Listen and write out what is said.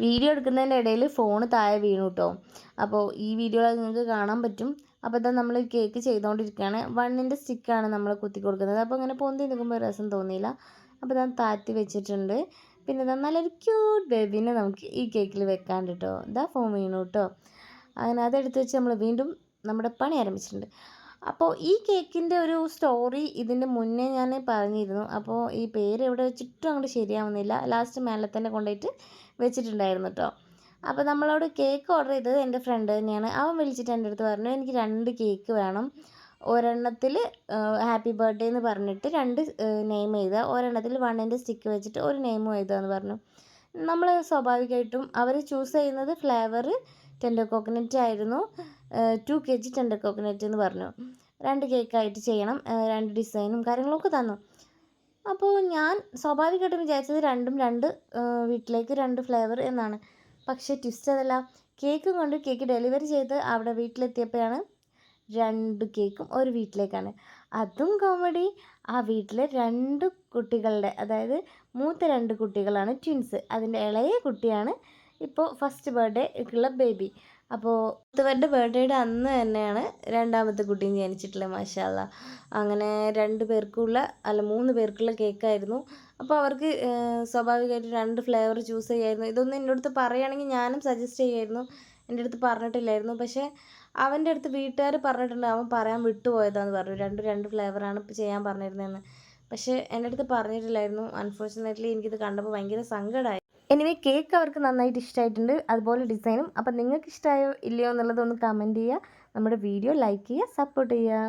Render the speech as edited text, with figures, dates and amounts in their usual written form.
Video എടുക്കുന്നതിൻ്റെ ഇടയിൽ phone താഴെ വീണു കേട്ടോ. അപ്പോൾ ഈ വീഡിയോയിൽ നിങ്ങൾക്ക് കാണാൻ പറ്റും. അപ്പോൾ ഇതാ നമ്മൾ കേക്ക് ചെയ്തുകൊണ്ടിരിക്കുകയാണ്. 1ൻ്റെ സ്റ്റിക്കാണ് നമ്മൾ കുത്തി കൊടുക്കുന്നത്. അപ്പോൾ ഇങ്ങനെ പൊന്തി നിൽക്കുമ്പോൾ രസം തോന്നിയില്ല. അപ്പോൾ ഇതാ താഴ്ത്തി വെച്ചിട്ടുണ്ട്. പിന്നെ ഇതാ നല്ലൊരു ക്യൂട്ട് ബേബീനെ നമുക്ക് ഈ കേക്കിൽ വെക്കാണ്ട് കേട്ടോ. ഇതാ ഫോൺ വീണു കേട്ടോ. അങ്ങനെ അതെടുത്ത് വെച്ച് നമ്മൾ വീണ്ടും നമ്മുടെ പണി ആരംഭിച്ചിട്ടുണ്ട്. അപ്പോൾ ഈ കേക്കിൻ്റെ ഒരു സ്റ്റോറി ഇതിൻ്റെ മുന്നേ ഞാൻ പറഞ്ഞിരുന്നു. അപ്പോൾ ഈ പേര് എവിടെ വെച്ചിട്ടും അങ്ങോട്ട് ശരിയാവുന്നില്ല. ലാസ്റ്റ് മേലെ തന്നെ കൊണ്ടുപോയിട്ട് വെച്ചിട്ടുണ്ടായിരുന്നു കേട്ടോ. അപ്പോൾ നമ്മളോട് കേക്ക് ഓർഡർ ചെയ്തത് എൻ്റെ ഫ്രണ്ട് തന്നെയാണ്. അവൻ വിളിച്ചിട്ട് എൻ്റെ അടുത്ത് പറഞ്ഞു എനിക്ക് 2 കേക്ക് വേണം. ഒരെണ്ണത്തിൽ ഹാപ്പി ബർത്ത്ഡേ എന്ന് പറഞ്ഞിട്ട് 2 നെയിം എഴുതുക. ഒരെണ്ണത്തിൽ 1ൻ്റെ സ്റ്റിക്ക് വെച്ചിട്ട് ഒരു നെയിമും എഴുതുക എന്ന് പറഞ്ഞു. നമ്മൾ സ്വാഭാവികമായിട്ടും അവർ ചൂസ് ചെയ്യുന്നത് ഫ്ലേവർ ടെൻഡർ കോക്കനറ്റ് ആയിരുന്നു. 2 kg ടെൻഡർ കോക്കനറ്റ് എന്ന് പറഞ്ഞു. 2 കേക്കായിട്ട് ചെയ്യണം. 2 ഡിസൈനും കാര്യങ്ങളൊക്കെ തന്നു. അപ്പോൾ ഞാൻ സ്വാഭാവികമായിട്ടും വിചാരിച്ചത് രണ്ടും 2 വീട്ടിലേക്ക് 2 ഫ്ലേവർ എന്നാണ്. പക്ഷേ ട്വിസ്റ്റ് അതല്ല. കേക്ക് കൊണ്ട് കേക്ക് ഡെലിവറി ചെയ്ത് അവിടെ വീട്ടിലെത്തിയപ്പോഴാണ് 2 കേക്കും ഒരു വീട്ടിലേക്കാണ്. അതും കോമഡി. ആ വീട്ടിലെ 2 കുട്ടികളുടെ, അതായത് മൂത്ത 2 കുട്ടികളാണ് ട്വിൻസ്. അതിൻ്റെ ഇളയ കുട്ടിയാണ് ഇപ്പോൾ ഫസ്റ്റ് ബർത്ത്ഡേ ഉള്ള ബേബി. അപ്പോൾ മൂത്തവരുടെ ബർത്ത്ഡേയുടെ അന്ന് തന്നെയാണ് രണ്ടാമത്തെ കുട്ടിയും ജനിച്ചിട്ടുള്ളത്. മാഷാ അല്ലാ. അങ്ങനെ 2 പേർക്കുള്ള 3 പേർക്കുള്ള കേക്കായിരുന്നു. അപ്പോൾ അവർക്ക് സ്വാഭാവികമായിട്ട് 2 ഫ്ലേവർ ചൂസ് ചെയ്യായിരുന്നു. ഇതൊന്നും എൻ്റെ അടുത്ത് പറയുകയാണെങ്കിൽ ഞാനും സജസ്റ്റ് ചെയ്യായിരുന്നു. എൻ്റെ അടുത്ത് പറഞ്ഞിട്ടില്ലായിരുന്നു. പക്ഷേ അവൻ്റെ അടുത്ത് വീട്ടുകാർ പറഞ്ഞിട്ടുണ്ട്. അവൻ പറയാൻ വിട്ടുപോയതാന്ന് പറഞ്ഞു. 2 ഫ്ലേവറാണ് ഇപ്പോൾ ചെയ്യാൻ പറഞ്ഞിരുന്നതെന്ന്. പക്ഷേ എൻ്റെ അടുത്ത് പറഞ്ഞിട്ടില്ലായിരുന്നു. അൺഫോർച്ചുനേറ്റ്ലി എനിക്കിത് കണ്ടപ്പോൾ ഭയങ്കര സങ്കടമായി. എനിവേ കേക്ക് അവർക്ക് നന്നായിട്ട് ഇഷ്ടമായിട്ടുണ്ട്. അതുപോലെ ഡിസൈനും. അപ്പം നിങ്ങൾക്ക് ഇഷ്ടമായോ ഇല്ലയോ എന്നുള്ളതൊന്ന് കമൻറ്റ് ചെയ്യുക. നമ്മുടെ വീഡിയോ ലൈക്ക് ചെയ്യുക, സപ്പോർട്ട് ചെയ്യുക.